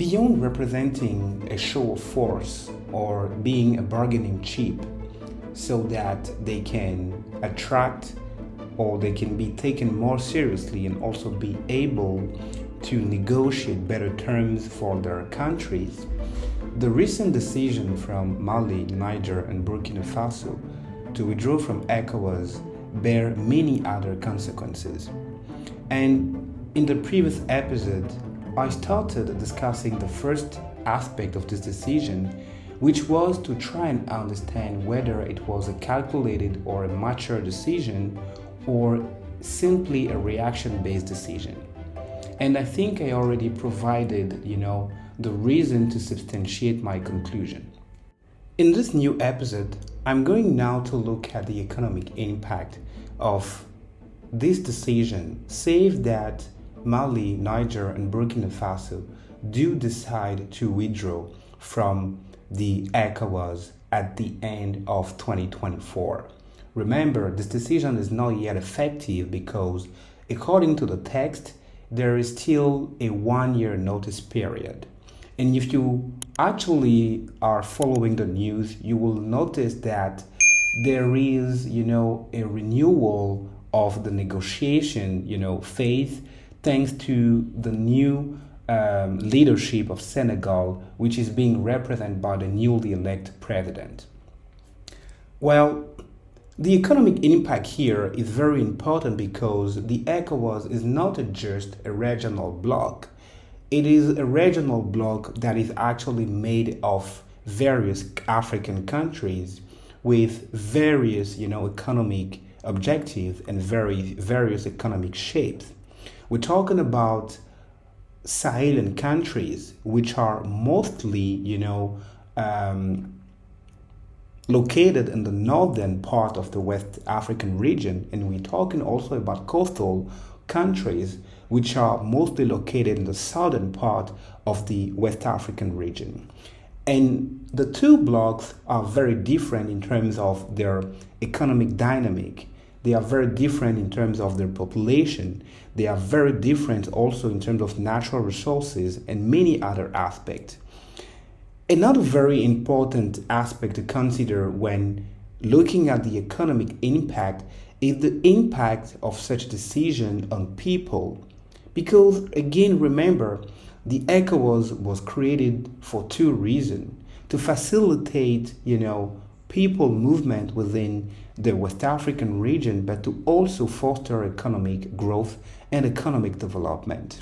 Beyond representing a show of force or being a bargaining chip so that they can attract or they can be taken more seriously and also be able to negotiate better terms for their countries, the recent decision from Mali, Niger, and Burkina Faso to withdraw from ECOWAS bear many other consequences. And in the previous episode, I started discussing the first aspect of this decision, which was to try and understand whether it was a calculated or a mature decision or simply a reaction-based decision. And I think I already provided, the reason to substantiate my conclusion. In this new episode, I'm going now to look at the economic impact of this decision, save that Mali, Niger, and Burkina Faso do decide to withdraw from the ECOWAS at the end of 2024. Remember, this decision is not yet effective because, according to the text, there is still a 1-year notice period. And if you actually are following the news, you will notice that there is, a renewal of the negotiation, phase, thanks to the new leadership of Senegal, which is being represented by the newly elected president. Well, the economic impact here is very important because the ECOWAS is not just a regional bloc. It is a regional bloc that is actually made of various African countries with various, economic objectives and various economic shapes. We're talking about Sahelian countries, which are mostly, located in the northern part of the West African region, and we're talking also about coastal countries, which are mostly located in the southern part of the West African region. And the two blocks are very different in terms of their economic dynamic. They are very different in terms of their population. They are very different also in terms of natural resources and many other aspects. Another very important aspect to consider when looking at the economic impact is the impact of such decision on people. Because again, remember, the ECOWAS was created for two reasons: to facilitate, people movement within the West African region, but to also foster economic growth and economic development.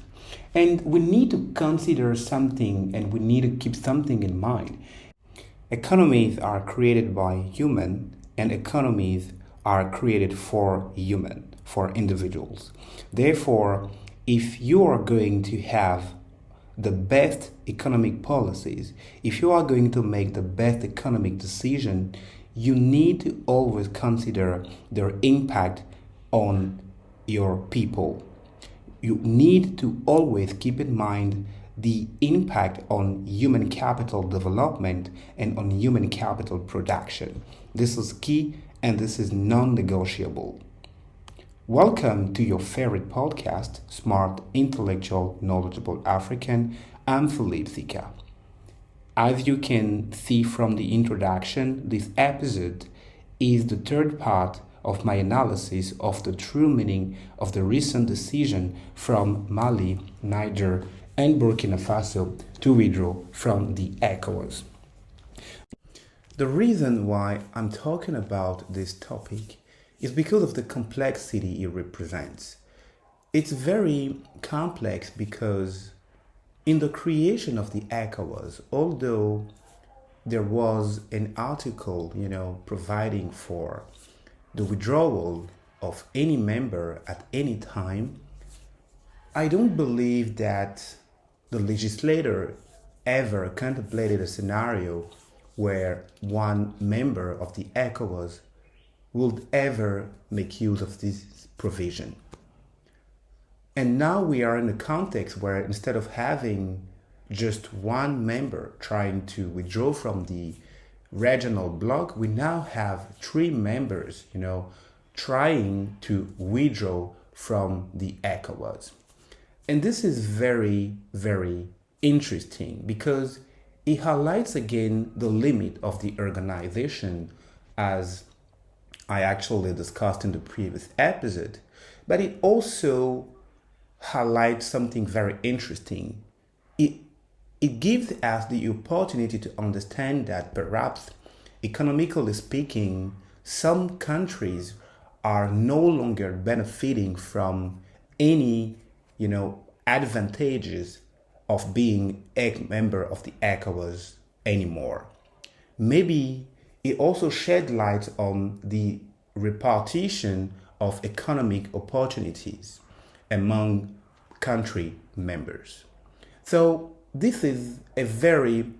And we need to consider something, and we need to keep something in mind. Economies are created by human, and economies are created for human, for individuals. Therefore, if you are going to have the best economic policies, if you are going to make the best economic decision, you need to always consider their impact on your people. You need to always keep in mind the impact on human capital development and on human capital production. This is key and this is non-negotiable. Welcome to your favorite podcast, Smart, Intellectual, Knowledgeable African. I'm Philippe S.I.K.A. As you can see from the introduction, this episode is the third part of my analysis of the true meaning of the recent decision from Mali, Niger, and Burkina Faso to withdraw from the ECOWAS. The reason why I'm talking about this topic is because of the complexity it represents. It's very complex because in the creation of the ECOWAS, although there was an article, providing for the withdrawal of any member at any time, I don't believe that the legislator ever contemplated a scenario where one member of the ECOWAS would ever make use of this provision. And now we are in a context where instead of having just one member trying to withdraw from the regional bloc, we now have three members, trying to withdraw from the ECOWAS. And this is very, very interesting because it highlights again the limit of the organization, as I actually discussed in the previous episode. But it also highlights something very interesting. It, it gives us the opportunity to understand that perhaps, economically speaking, some countries are no longer benefiting from any, advantages of being a member of the ECOWAS anymore. Maybe it also shed light on the repartition of economic opportunities among country members. So this is a very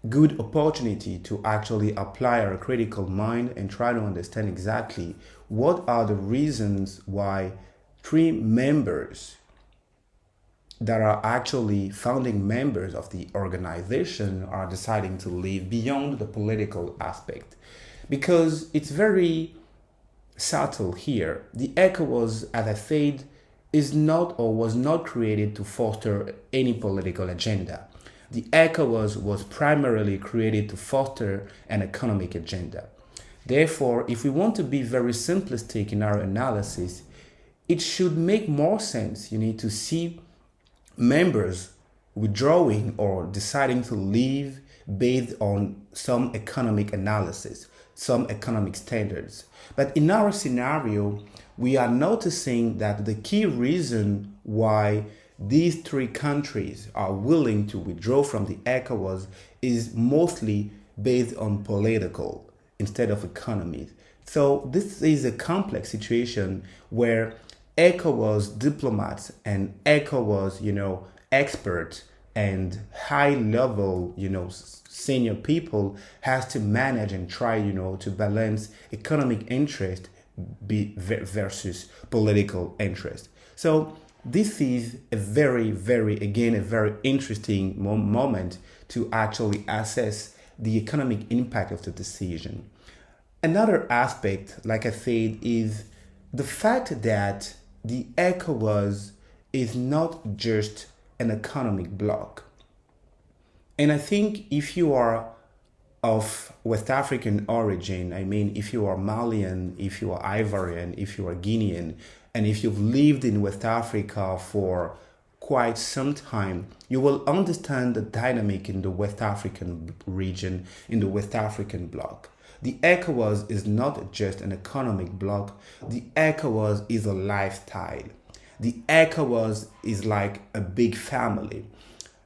good opportunity to actually apply our critical mind and try to understand exactly what are the reasons why three members that are actually founding members of the organization are deciding to leave beyond the political aspect. Because it's very subtle here. The ECOWAS, as I said, is not or was not created to foster any political agenda. The ECOWAS was primarily created to foster an economic agenda. Therefore, if we want to be very simplistic in our analysis, it should make more sense, to see members withdrawing or deciding to leave based on some economic analysis, some economic standards. But in our scenario, we are noticing that the key reason why these three countries are willing to withdraw from the ECOWAS is mostly based on political instead of economies. So this is a complex situation where ECOWAS diplomats and ECOWAS, experts and high level, senior people has to manage and try, to balance economic interest versus political interest. So this is a very, very, again, a very interesting moment to actually assess the economic impact of the decision. Another aspect, like I said, is the fact that the ECOWAS is not just an economic bloc. And I think if you are of West African origin, I mean, if you are Malian, if you are Ivorian, if you are Guinean, and if you've lived in West Africa for quite some time, you will understand the dynamic in the West African region, in the West African bloc. The ECOWAS is not just an economic bloc. The ECOWAS is a lifestyle. The ECOWAS is like a big family.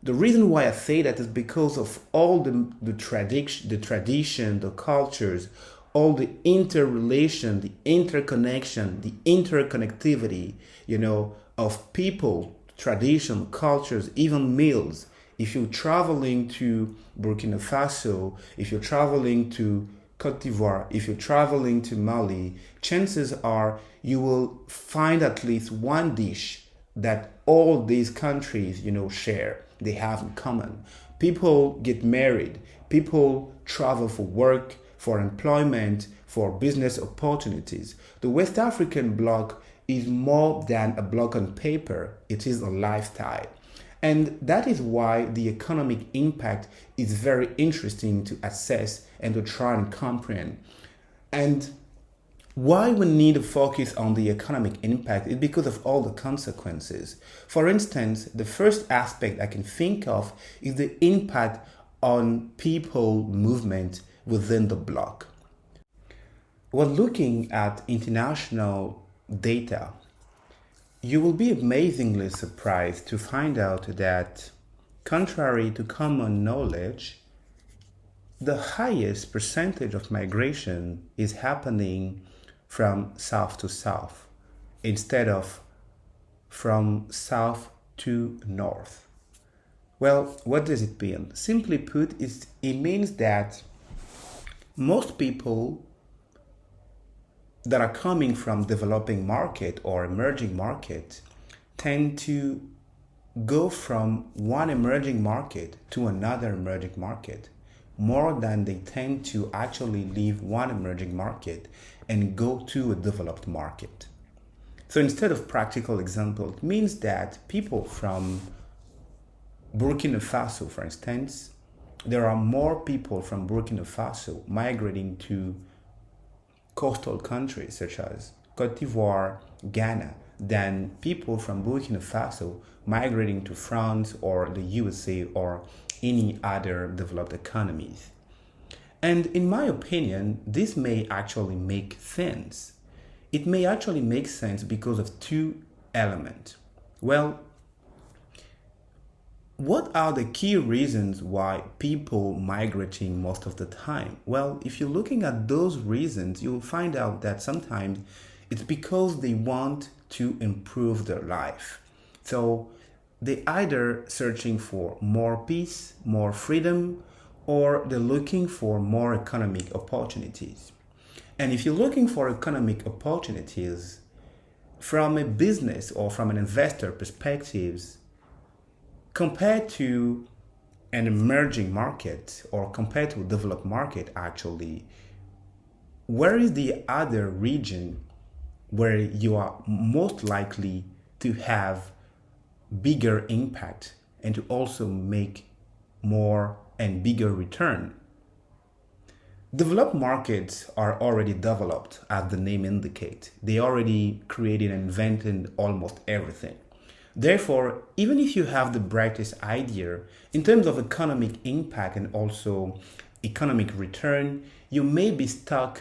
The reason why I say that is because of all the tradition, the cultures, all the interrelation, the interconnection, the interconnectivity, of people, tradition, cultures, even meals. If you're traveling to Burkina Faso, if you're traveling to Cote d'Ivoire, if you're traveling to Mali, chances are you will find at least one dish that all these countries, share. They have in common. People get married. People travel for work, for employment, for business opportunities. The West African bloc is more than a bloc on paper. It is a lifestyle. And that is why the economic impact is very interesting to assess and to try and comprehend. And why we need to focus on the economic impact is because of all the consequences. For instance, the first aspect I can think of is the impact on people movement within the bloc. We're looking at international data. You will be amazingly surprised to find out that, contrary to common knowledge, the highest percentage of migration is happening from south to south instead of from south to north. Well, what does it mean? Simply put, it means that most people that are coming from developing market or emerging market tend to go from one emerging market to another emerging market more than they tend to actually leave one emerging market and go to a developed market. So instead of practical example, it means that people from Burkina Faso, for instance, there are more people from Burkina Faso migrating to coastal countries such as Cote d'Ivoire, Ghana, than people from Burkina Faso migrating to France or the USA or any other developed economies. And in my opinion, this may actually make sense. It may actually make sense because of two elements. Well, what are the key reasons why people migrating most of the time? Well, if you're looking at those reasons, you'll find out that sometimes it's because they want to improve their life. So they either searching for more peace, more freedom, or they're looking for more economic opportunities. And if you're looking for economic opportunities from a business or from an investor perspective, compared to an emerging market or compared to a developed market, actually, where is the other region where you are most likely to have bigger impact and to also make more and bigger return? Developed markets are already developed, as the name indicates. They already created and invented almost everything. Therefore, even if you have the brightest idea in terms of economic impact and also economic return, you may be stuck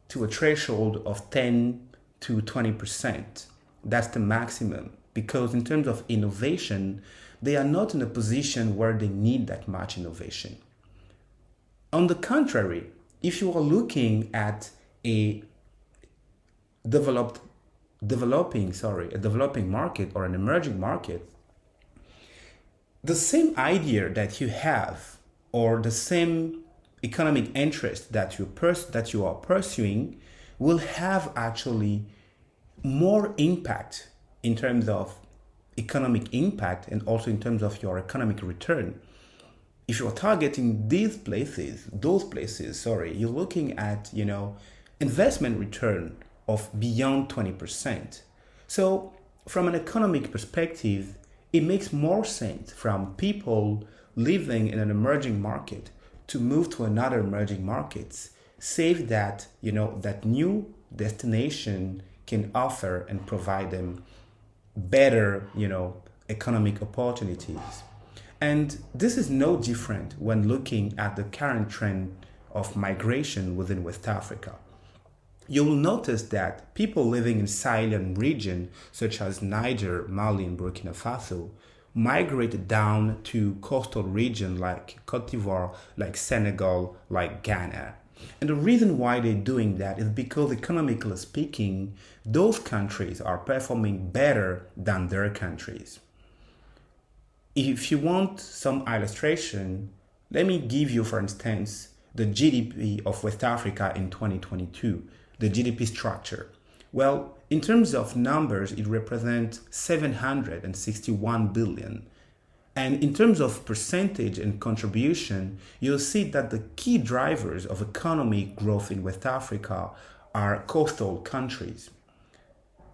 to a threshold of 10 to 20%. That's the maximum, because in terms of innovation, they are not in a position where they need that much innovation. On the contrary, if you are looking at a developing market or an emerging market, the same idea that you have or the same economic interest that you are pursuing will have actually more impact in terms of economic impact and also in terms of your economic return. If you're targeting those places, you're looking at, investment return of beyond 20%. So from an economic perspective, it makes more sense from people living in an emerging market to move to another emerging markets, save that, that new destination can offer and provide them better, economic opportunities. And this is no different when looking at the current trend of migration within West Africa. You'll notice that people living in Sahelian region, such as Niger, Mali, and Burkina Faso, migrate down to coastal region like Cote d'Ivoire, like Senegal, like Ghana. And the reason why they're doing that is because economically speaking, those countries are performing better than their countries. If you want some illustration, let me give you, for instance, the GDP of West Africa in 2022, the GDP structure. Well, in terms of numbers, it represents 761 billion. And in terms of percentage and contribution, you'll see that the key drivers of economic growth in West Africa are coastal countries.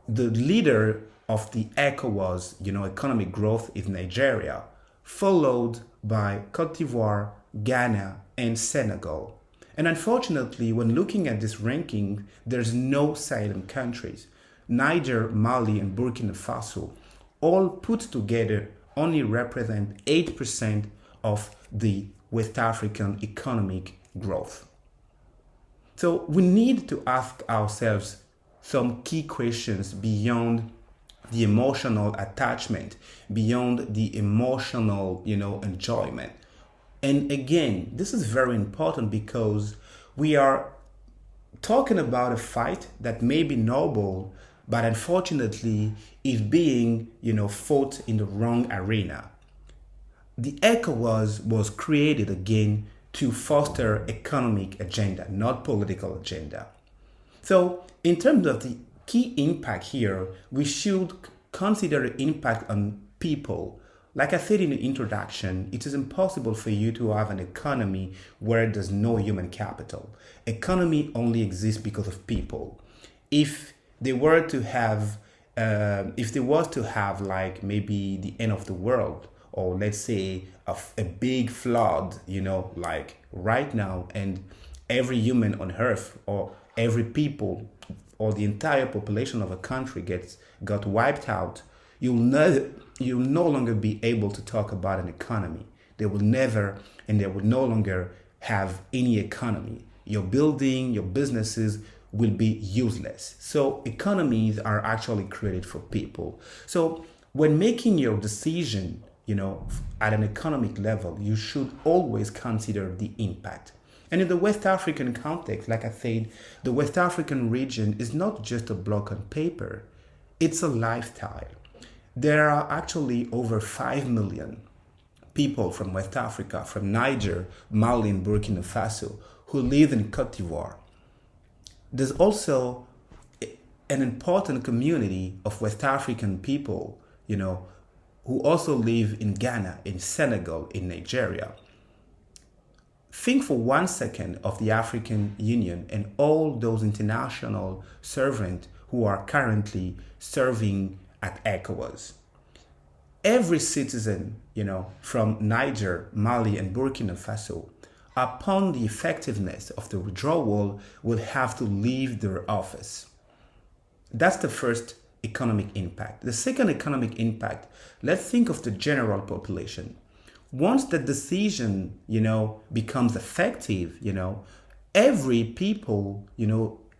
The leader of the ECOWAS, economic growth is Nigeria, followed by Cote d'Ivoire, Ghana, and Senegal. And unfortunately, when looking at this ranking, there's no Sahelian countries. Niger, Mali, and Burkina Faso, all put together, only represent 8% of the West African economic growth. So we need to ask ourselves some key questions beyond the emotional attachment, beyond the emotional, enjoyment. And again, this is very important because we are talking about a fight that may be noble, but unfortunately is being, fought in the wrong arena. The ECOWAS was created again to foster economic agenda, not political agenda. So in terms of the key impact here, we should consider the impact on people. Like I said in the introduction, it is impossible for you to have an economy where there's no human capital. Economy only exists because of people. If they were to have, like maybe the end of the world, or let's say a big flood, like right now, and every human on earth or every people or the entire population of a country got wiped out, you'll no longer be able to talk about an economy. They will no longer have any economy. Your building, your businesses will be useless. So economies are actually created for people. So when making your decision, at an economic level, you should always consider the impact. And in the West African context, like I said, the West African region is not just a block on paper, it's a lifestyle. There are actually over 5 million people from West Africa, from Niger, Mali, and Burkina Faso, who live in Cote d'Ivoire. There's also an important community of West African people, who also live in Ghana, in Senegal, in Nigeria. Think for 1 second of the African Union and all those international servants who are currently serving at ECOWAS. Every citizen, from Niger, Mali, and Burkina Faso, upon the effectiveness of the withdrawal, will have to leave their office. That's the first economic impact. The second economic impact, let's think of the general population. Once the decision, becomes effective, every people,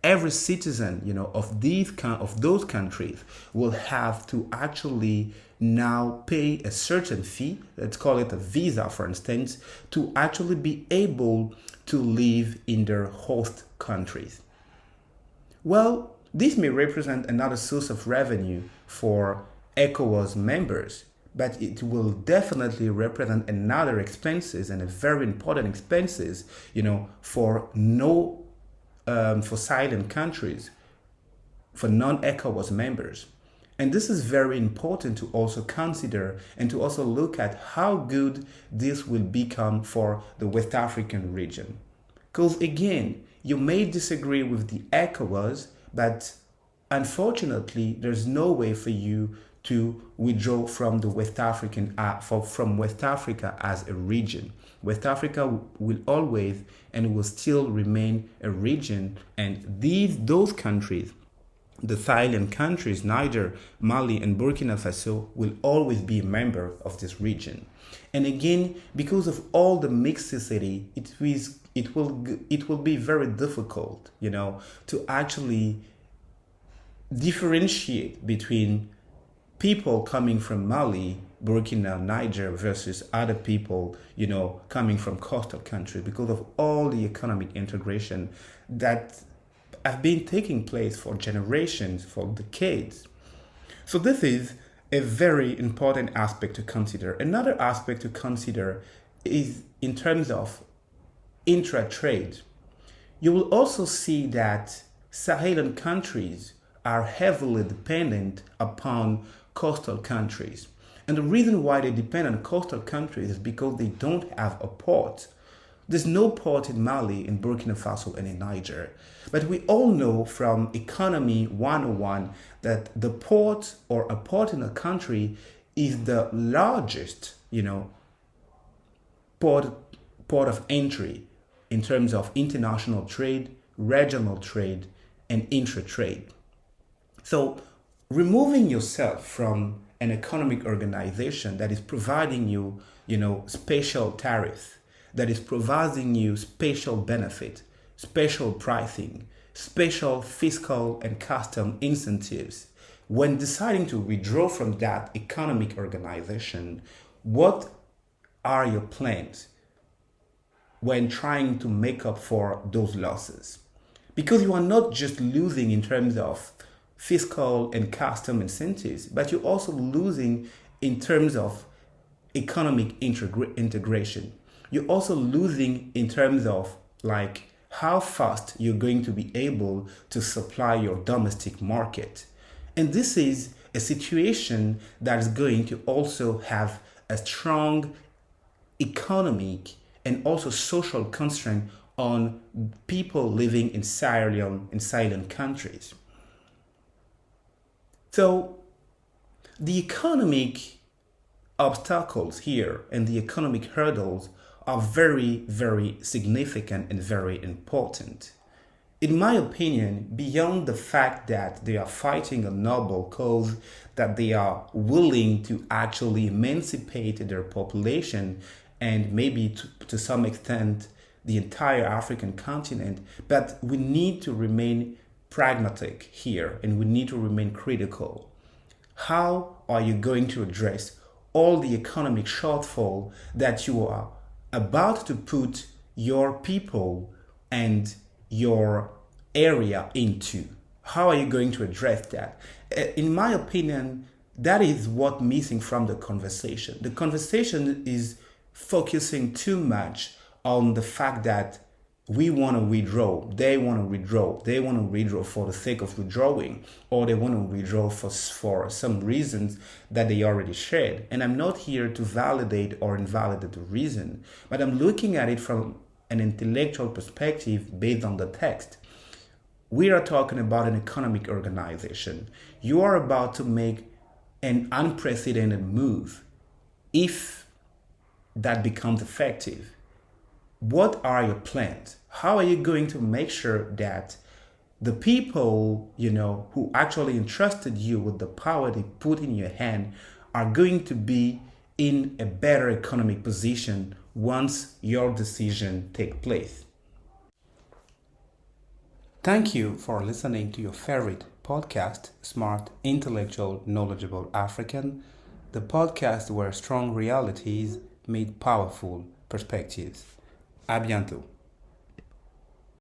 every citizen, of those countries will have to actually now pay a certain fee, let's call it a visa, for instance, to actually be able to live in their host countries. Well, this may represent another source of revenue for ECOWAS members, but it will definitely represent another expenses, and a very important expenses, for for Sahelian countries, for non-ECOWAS members. And this is very important to also consider and to also look at how good this will become for the West African region. Because again, you may disagree with the ECOWAS, but unfortunately, there's no way for you to withdraw from the West African from West Africa as a region. West Africa will always and will still remain a region, and those countries, the Sahelian countries, Niger, Mali, and Burkina Faso, will always be a member of this region. And again, because of all the mixicity, it will be very difficult, to actually differentiate between people coming from Mali, Burkina, Niger versus other people, coming from coastal countries, because of all the economic integration that have been taking place for generations, for decades. So this is a very important aspect to consider. Another aspect to consider is in terms of intra-trade. You will also see that Sahelian countries are heavily dependent upon coastal countries. And the reason why they depend on coastal countries is because they don't have a port. There's no port in Mali, in Burkina Faso, and in Niger. But we all know from Economy 101 that the port, or a port in a country, is the largest, port of entry in terms of international trade, regional trade, and intra-trade. So removing yourself from an economic organization that is providing you, special tariffs, that is providing you special benefit, special pricing, special fiscal and custom incentives. When deciding to withdraw from that economic organization, what are your plans when trying to make up for those losses? Because you are not just losing in terms of fiscal and custom incentives, but you're also losing in terms of economic integration. You're also losing in terms of how fast you're going to be able to supply your domestic market. And this is a situation that is going to also have a strong economic and also social constraint on people living in Sahelian countries. So the economic obstacles here and the economic hurdles are very, very significant and very important. In my opinion, beyond the fact that they are fighting a noble cause, that they are willing to actually emancipate their population and maybe to some extent the entire African continent, but we need to remain pragmatic here and we need to remain critical. How are you going to address all the economic shortfall that you are about to put your people and your area into? How are you going to address that? In my opinion, that is what missing from the conversation. The conversation is focusing too much on the fact that we want to withdraw, they want to withdraw, they want to withdraw for the sake of withdrawing, or they want to withdraw for some reasons that they already shared. And I'm not here to validate or invalidate the reason, but I'm looking at it from an intellectual perspective based on the text. We are talking about an economic organization. You are about to make an unprecedented move. If that becomes effective, what are your plans? How are you going to make sure that the people, who actually entrusted you with the power they put in your hand are going to be in a better economic position once your decision takes place? Thank you for listening to your favorite podcast, Smart, Intellectual, Knowledgeable African, the podcast where strong realities meet powerful perspectives. À bientôt.